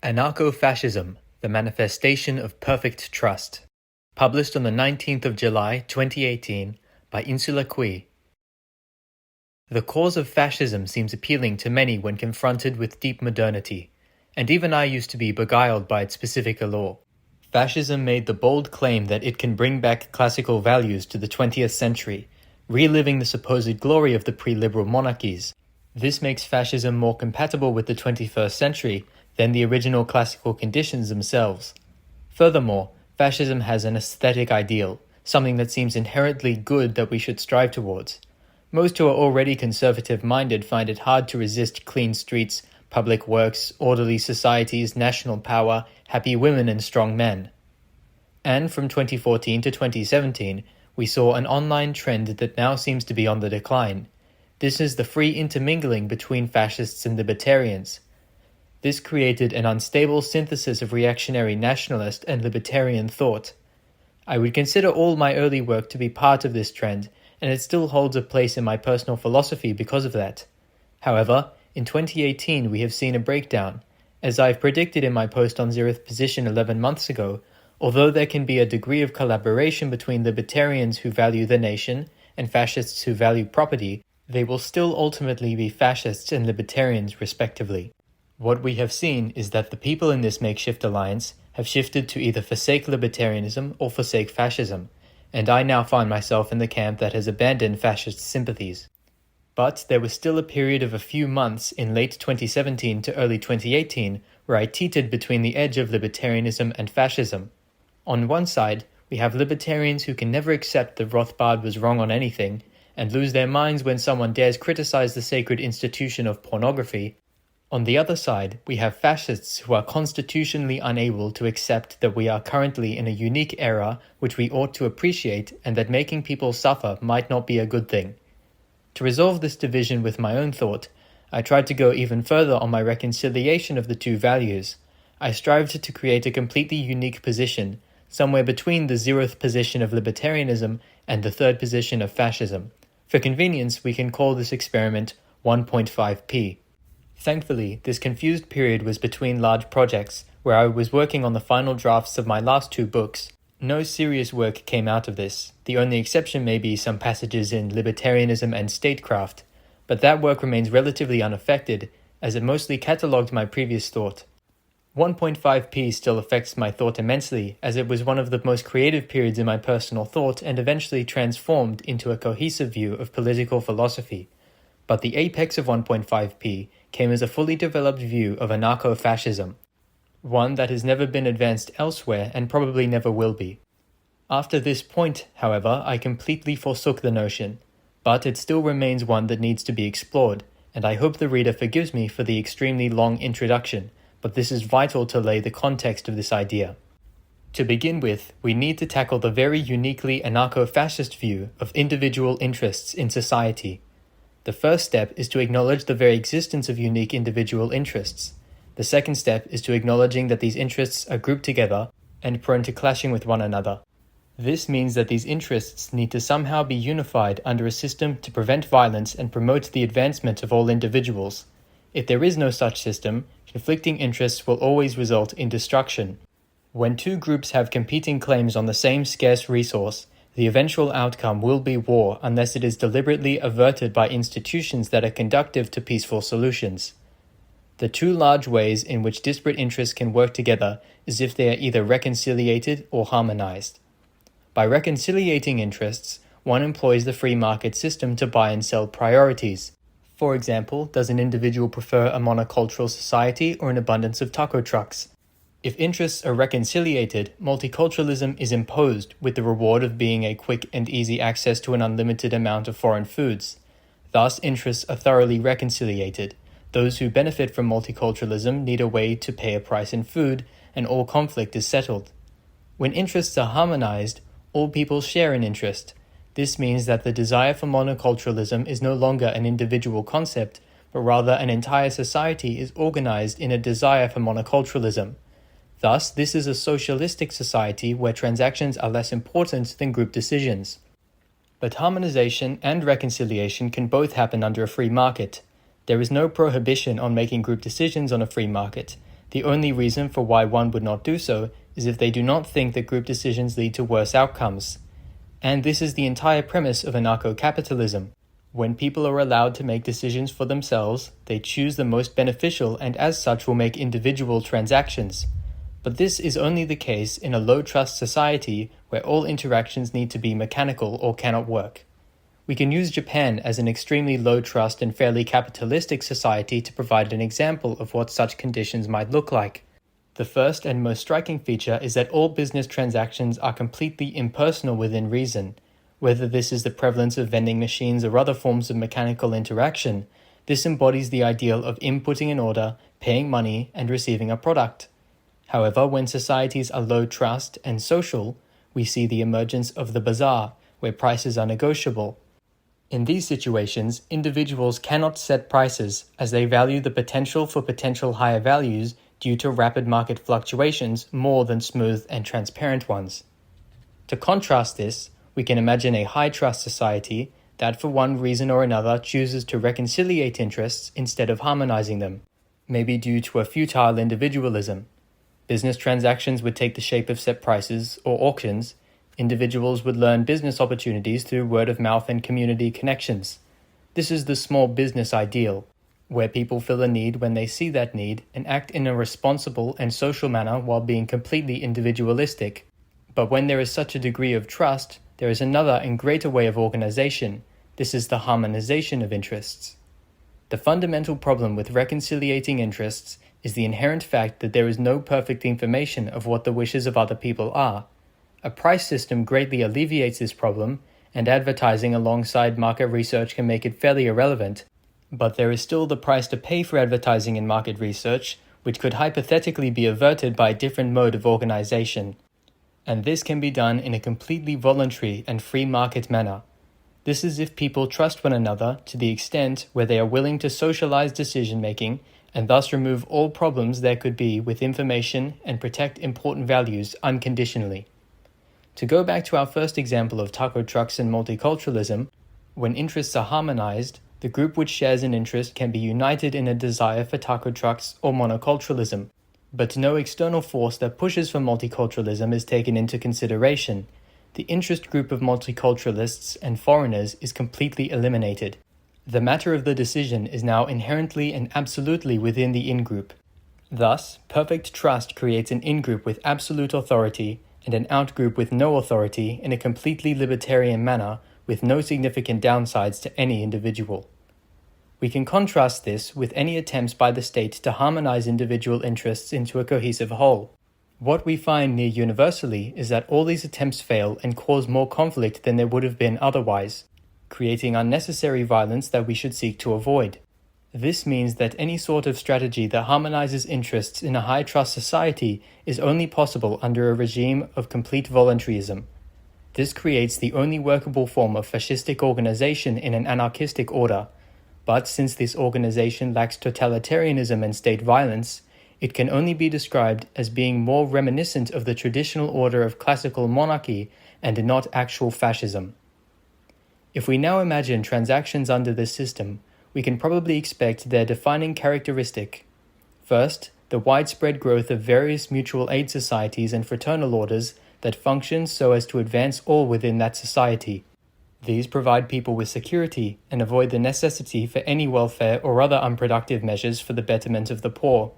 Anarcho-Fascism, the Manifestation of Perfect Trust. Published on the 19th of July, 2018, by Insula. The cause of fascism seems appealing to many when confronted with deep modernity, and even I used to be beguiled by its specific allure. Fascism made the bold claim that it can bring back classical values to the 20th century, reliving the supposed glory of the pre-liberal monarchies. This makes fascism more compatible with the 21st century than the original classical conditions themselves. Furthermore, fascism has an aesthetic ideal, something that seems inherently good that we should strive towards. Most who are already conservative-minded find it hard to resist clean streets, public works, orderly societies, national power, happy women and strong men. And from 2014 to 2017, we saw an online trend that now seems to be on the decline. This is the free intermingling between fascists and libertarians. This created an unstable synthesis of reactionary nationalist and libertarian thought. I would consider all my early work to be part of this trend, and it still holds a place in my personal philosophy because of that. However, in 2018 we have seen a breakdown. As I've predicted in my post on Zeroth Position 11 months ago, although there can be a degree of collaboration between libertarians who value the nation and fascists who value property, they will still ultimately be fascists and libertarians respectively. What we have seen is that the people in this makeshift alliance have shifted to either forsake libertarianism or forsake fascism, and I now find myself in the camp that has abandoned fascist sympathies. But there was still a period of a few months in late 2017 to early 2018 where I teetered between the edge of libertarianism and fascism. On one side, we have libertarians who can never accept that Rothbard was wrong on anything, and lose their minds when someone dares criticize the sacred institution of pornography. On the other side, we have fascists who are constitutionally unable to accept that we are currently in a unique era which we ought to appreciate and that making people suffer might not be a good thing. To resolve this division with my own thought, I tried to go even further on my reconciliation of the two values. I strived to create a completely unique position, somewhere between the zeroth position of libertarianism and the third position of fascism. For convenience, we can call this experiment 1.5p. Thankfully, this confused period was between large projects, where I was working on the final drafts of my last two books. No serious work came out of this. The only exception may be some passages in Libertarianism and Statecraft, but that work remains relatively unaffected, as it mostly catalogued my previous thought. 1.5p still affects my thought immensely, as it was one of the most creative periods in my personal thought and eventually transformed into a cohesive view of political philosophy. But the apex of 1.5p came as a fully developed view of anarcho-fascism, one that has never been advanced elsewhere and probably never will be. After this point, however, I completely forsook the notion, but it still remains one that needs to be explored, and I hope the reader forgives me for the extremely long introduction, but this is vital to lay the context of this idea. To begin with, we need to tackle the very uniquely anarcho-fascist view of individual interests in society. The first step is to acknowledge the very existence of unique individual interests. The second step is to acknowledging that these interests are grouped together and prone to clashing with one another. This means that these interests need to somehow be unified under a system to prevent violence and promote the advancement of all individuals. If there is no such system, conflicting interests will always result in destruction. When two groups have competing claims on the same scarce resource, the eventual outcome will be war unless it is deliberately averted by institutions that are conducive to peaceful solutions. The two large ways in which disparate interests can work together is if they are either reconciliated or harmonized. By reconciliating interests, one employs the free market system to buy and sell priorities. For example, does an individual prefer a monocultural society or an abundance of taco trucks? If interests are reconciliated, multiculturalism is imposed with the reward of being a quick and easy access to an unlimited amount of foreign foods. Thus, interests are thoroughly reconciliated. Those who benefit from multiculturalism need a way to pay a price in food, and all conflict is settled. When interests are harmonized, all people share an interest. This means that the desire for monoculturalism is no longer an individual concept, but rather an entire society is organized in a desire for monoculturalism. Thus, this is a socialistic society where transactions are less important than group decisions. But harmonization and reconciliation can both happen under a free market. There is no prohibition on making group decisions on a free market. The only reason for why one would not do so is if they do not think that group decisions lead to worse outcomes. And this is the entire premise of anarcho-capitalism. When people are allowed to make decisions for themselves, they choose the most beneficial and as such will make individual transactions. But this is only the case in a low-trust society where all interactions need to be mechanical or cannot work. We can use Japan as an extremely low-trust and fairly capitalistic society to provide an example of what such conditions might look like. The first and most striking feature is that all business transactions are completely impersonal within reason. Whether this is the prevalence of vending machines or other forms of mechanical interaction, this embodies the ideal of inputting an order, paying money, and receiving a product. However, when societies are low trust and social, we see the emergence of the bazaar, where prices are negotiable. In these situations, individuals cannot set prices as they value the potential for potential higher values due to rapid market fluctuations more than smooth and transparent ones. To contrast this, we can imagine a high-trust society that for one reason or another chooses to reconciliate interests instead of harmonizing them, maybe due to a futile individualism. Business transactions would take the shape of set prices or auctions. Individuals would learn business opportunities through word of mouth and community connections. This is the small business ideal, where people feel a need when they see that need and act in a responsible and social manner while being completely individualistic. But when there is such a degree of trust, there is another and greater way of organization. This is the harmonization of interests. The fundamental problem with reconciliating interests is the inherent fact that there is no perfect information of what the wishes of other people are. A price system greatly alleviates this problem, and advertising alongside market research can make it fairly irrelevant. But there is still the price to pay for advertising and market research, which could hypothetically be averted by a different mode of organization. And this can be done in a completely voluntary and free market manner. This is if people trust one another to the extent where they are willing to socialize decision-making and thus remove all problems there could be with information and protect important values unconditionally. To go back to our first example of taco trucks and multiculturalism, when interests are harmonized, the group which shares an interest can be united in a desire for taco trucks or monoculturalism, but no external force that pushes for multiculturalism is taken into consideration. The interest group of multiculturalists and foreigners is completely eliminated. The matter of the decision is now inherently and absolutely within the in-group. Thus, perfect trust creates an in-group with absolute authority and an out-group with no authority in a completely libertarian manner with no significant downsides to any individual. We can contrast this with any attempts by the state to harmonize individual interests into a cohesive whole. What we find near universally is that all these attempts fail and cause more conflict than there would have been otherwise, creating unnecessary violence that we should seek to avoid. This means that any sort of strategy that harmonizes interests in a high-trust society is only possible under a regime of complete voluntarism. This creates the only workable form of fascistic organization in an anarchistic order, but since this organization lacks totalitarianism and state violence, it can only be described as being more reminiscent of the traditional order of classical monarchy and not actual fascism. If we now imagine transactions under this system, we can probably expect their defining characteristic. First, the widespread growth of various mutual aid societies and fraternal orders that function so as to advance all within that society. These provide people with security and avoid the necessity for any welfare or other unproductive measures for the betterment of the poor.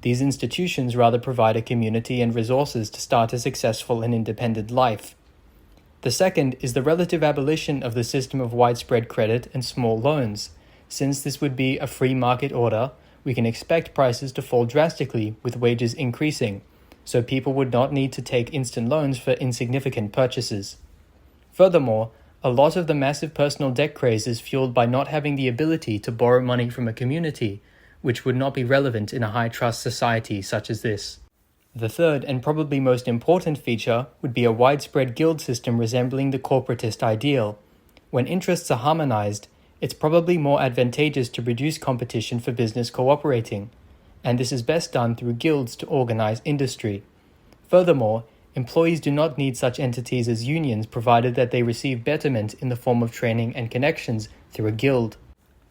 These institutions rather provide a community and resources to start a successful and independent life. The second is the relative abolition of the system of widespread credit and small loans. Since this would be a free market order, we can expect prices to fall drastically with wages increasing, so people would not need to take instant loans for insignificant purchases. Furthermore, a lot of the massive personal debt craze is fueled by not having the ability to borrow money from a community, which would not be relevant in a high-trust society such as this. The third and probably most important feature would be a widespread guild system resembling the corporatist ideal. When interests are harmonized, it's probably more advantageous to reduce competition for business cooperating, and this is best done through guilds to organize industry. Furthermore, employees do not need such entities as unions provided that they receive betterment in the form of training and connections through a guild.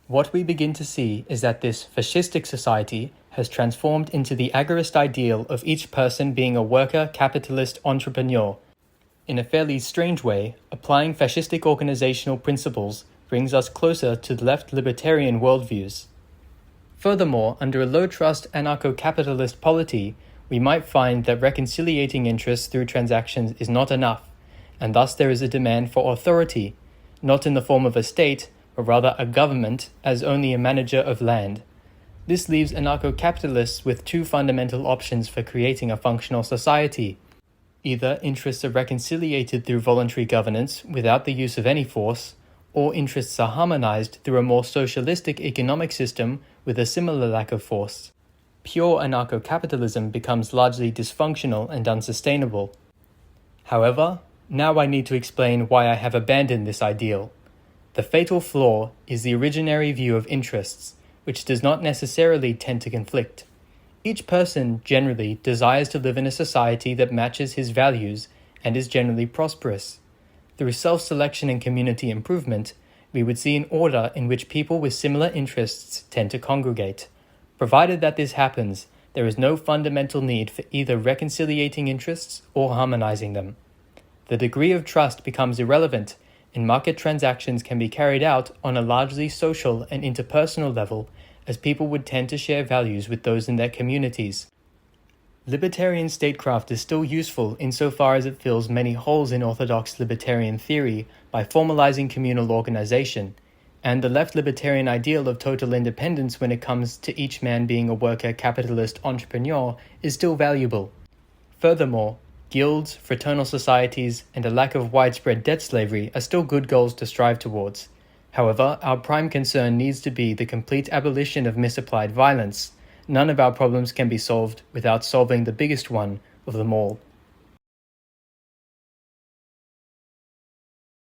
What we begin to see is that this fascistic society has transformed into the agorist ideal of each person being a worker, capitalist entrepreneur. In a fairly strange way, applying fascistic organizational principles brings us closer to the left libertarian worldviews. Furthermore, under a low-trust anarcho-capitalist polity, we might find that reconciliating interests through transactions is not enough, and thus there is a demand for authority, not in the form of a state, but rather a government as only a manager of land. This leaves anarcho-capitalists with two fundamental options for creating a functional society. Either interests are reconciliated through voluntary governance without the use of any force, or interests are harmonized through a more socialistic economic system with a similar lack of force. Pure anarcho-capitalism becomes largely dysfunctional and unsustainable. However, now I need to explain why I have abandoned this ideal. The fatal flaw is the originary view of interests, which does not necessarily tend to conflict. Each person generally desires to live in a society that matches his values and is generally prosperous. Through self-selection and community improvement, we would see an order in which people with similar interests tend to congregate. Provided that this happens, there is no fundamental need for either reconciliating interests or harmonizing them. The degree of trust becomes irrelevant, and market transactions can be carried out on a largely social and interpersonal level, as people would tend to share values with those in their communities. Libertarian statecraft is still useful insofar as it fills many holes in orthodox libertarian theory by formalizing communal organization, and the left libertarian ideal of total independence when it comes to each man being a worker, capitalist, entrepreneur is still valuable. Furthermore, guilds, fraternal societies, and a lack of widespread debt slavery are still good goals to strive towards. However, our prime concern needs to be the complete abolition of misapplied violence. None of our problems can be solved without solving the biggest one of them all,